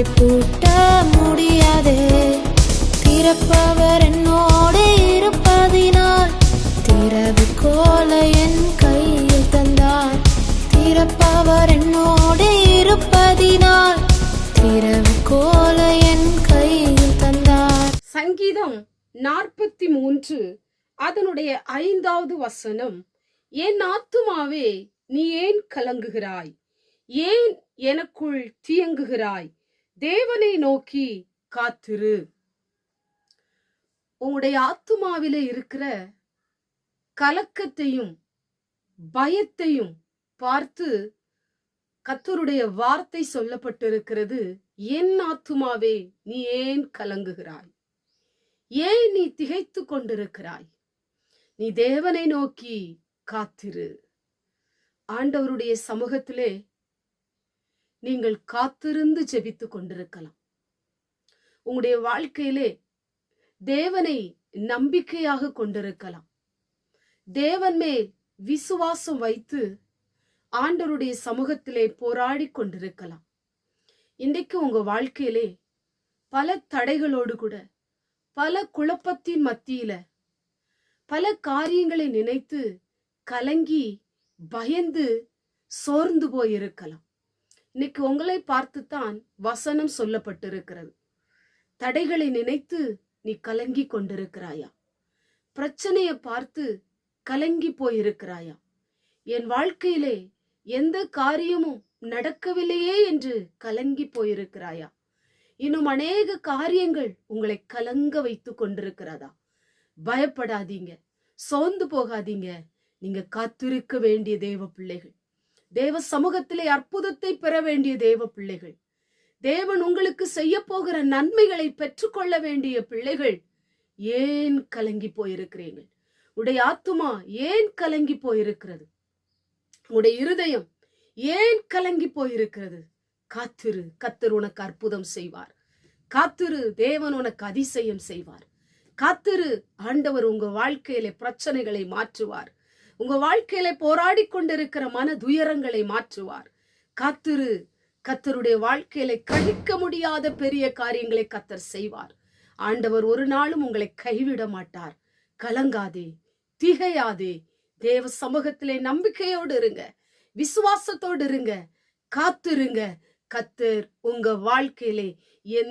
வாயை பூட்ட முடியாதே. திறப்பவர் என்னோடு இருப்பதினால் திறவுகோலை என் கையில் தந்தார். திறப்பவர் என்னோடு இருப்பதினால் திறவுகோலை என் கையில் தந்தார். சங்கீதம் 43 அதனுடைய 5வது வசனம், என் ஆத்துமாவே நீ ஏன் கலங்குகிறாய், ஏன் எனக்குள் தியங்குகிறாய், தேவனை நோக்கி காத்திரு. உங்களுடைய ஆத்துமாவிலே இருக்கிற கலக்கத்தையும் பயத்தையும் பார்த்து கர்த்தருடைய வார்த்தை சொல்லப்பட்டிருக்கிறது. என் ஆத்துமாவே நீ ஏன் கலங்குகிறாய், ஏன் நீ திகைத்து கொண்டிருக்கிறாய், நீ தேவனை நோக்கி காத்திரு. ஆண்டவருடைய சமூகத்திலே நீங்கள் காத்திருந்து ஜெபித்து கொண்டிருக்கலாம். உங்களுடைய வாழ்க்கையிலே தேவனை நம்பிக்கையாக கொண்டிருக்கலாம். தேவன் மேல் விசுவாசம் வைத்து ஆண்டவருடைய சமூகத்திலே போராடி கொண்டிருக்கலாம். இன்றைக்கு உங்க வாழ்க்கையிலே பல தடைகளோடு கூட, பல குழப்பத்தின் மத்தியில, பல காரியங்களை நினைத்து கலங்கி பயந்து சோர்ந்து போயிருக்கலாம். இன்னைக்கு உங்களை பார்த்துத்தான் வசனம் சொல்லப்பட்டிருக்கிறது. தடைகளை நினைத்து நீ கலங்கி கொண்டிருக்கிறாயா? பிரச்சனையை பார்த்து கலங்கி போயிருக்கிறாயா? என் வாழ்க்கையிலே எந்த காரியமும் நடக்கவில்லையே என்று கலங்கி போயிருக்கிறாயா? இன்னும் அநேக காரியங்கள் உங்களை கலங்க வைத்து கொண்டிருக்கிறதா? பயப்படாதீங்க, சோர்ந்து போகாதீங்க. நீங்க காத்திருக்க வேண்டிய தேவ பிள்ளைகள், தேவ சமூகத்திலே அற்புதத்தை பெற வேண்டிய தேவ பிள்ளைகள், தேவன் உங்களுக்கு செய்ய போகிற நன்மைகளை பெற்றுக்கொள்ள வேண்டிய பிள்ளைகள். ஏன் கலங்கி போயிருக்கிறீர்கள்? உடைய ஆத்துமா ஏன் கலங்கி போயிருக்கிறது? உடைய இருதயம் ஏன் கலங்கி போயிருக்கிறது? காத்திரு, கர்த்தர் உனக்கு அற்புதம் செய்வார். காத்திரு, தேவன் உனக்கு அதிசயம் செய்வார். காத்திரு, ஆண்டவர் உங்க வாழ்க்கையில பிரச்சனைகளை மாற்றுவார். உங்க வாழ்க்கையில போராடி கொண்டிருக்கிற மன துயரங்களை மாற்றுவார். காத்திரு, கர்த்தருடைய வாழ்க்கையில கழிக்க முடியாத பெரிய காரியங்களை கர்த்தர் செய்வார். ஆண்டவர் ஒரு நாளும் உங்களை கைவிட மாட்டார். கலங்காதே, திகையாதே. தேவ சமூகத்திலே நம்பிக்கையோடு இருங்க, விசுவாசத்தோடு இருங்க, காத்திருங்க. கர்த்தர் உங்க வாழ்க்கையிலே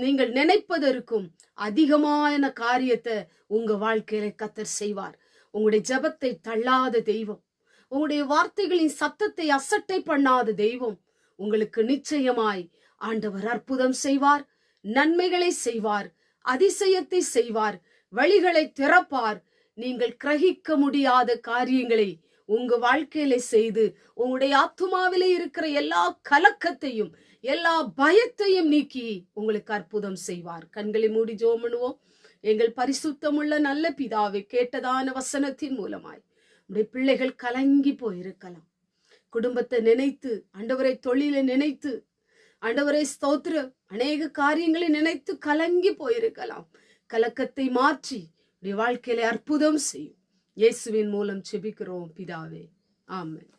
நீங்கள் நினைப்பதற்கும் அதிகமான காரியத்தை உங்க வாழ்க்கையில கர்த்தர் செய்வார். உங்களுடைய ஜெபத்தை தள்ளாத தெய்வம், உங்களுடைய வார்த்தைகளின் சத்தத்தை அசட்டை பண்ணாத தெய்வம் உங்களுக்கு நிச்சயமாய் ஆண்டவர் அற்புதம் செய்வார், நன்மைகளை செய்வார், அதிசயத்தை செய்வார், வழிகளை திறப்பார். நீங்கள் கிரகிக்க முடியாத காரியங்களை உங்க வாழ்க்கையில செய்து உங்களுடைய ஆத்துமாவிலே இருக்கிற எல்லா கலக்கத்தையும் எல்லா பயத்தையும் நீக்கி உங்களுக்கு அற்புதம் செய்வார். கண்களை மூடி ஜெபம் பண்ணுவோம். எங்கள் பரிசுத்தமுள்ள நல்ல பிதாவே, கேட்டதான வசனத்தின் மூலமாய் உடைய பிள்ளைகள் கலங்கி போயிருக்கலாம். குடும்பத்தை நினைத்து, ஆண்டவரை தொழிலை நினைத்து, ஆண்டவரை ஸ்தோத்திர அநேக காரியங்களை நினைத்து கலங்கி போயிருக்கலாம். கலக்கத்தை மாற்றி உடைய வாழ்க்கையில அற்புதம் செய்யும். இயேசுவின் மூலம் ஜெபிக்கிறோம் பிதாவே, ஆமென்.